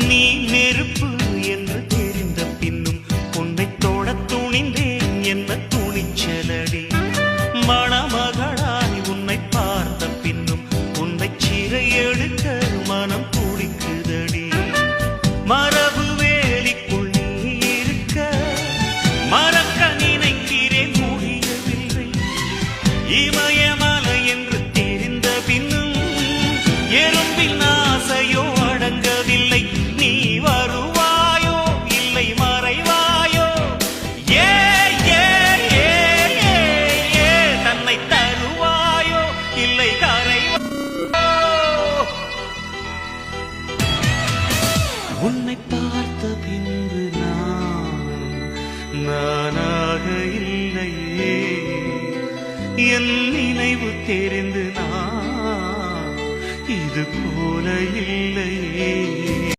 நீ நெருப்பு என்று தெரிந்த பின்னும் உன்னை தொட துணிந்தேன் என்ன துணிச்சலடி மணமகளாய் உன்னை பார்த்த பின்னும் உன்னை சிறை எடுக்க மனம் துடிக்குதடி மரபு வேலிக்குள் நீ இருக்க மறக்க நினைக்கிறேன் முடியவில்லை இமயமலை என்று தெரிந்த பின்னும் எறும்பின் ஆசையோ அடங்கவில்லை நீ வருவாயோ இல்லை மறைவாயோ ஏ ஏ ஏ ஏ ஏ தன்னை தருவாயோ இல்லை கரைவாயோ உன்னை பார்த்த பின்பு நானாக இல்லையே என் நினைவு தெரிந்து நான் இது போல இல்லையே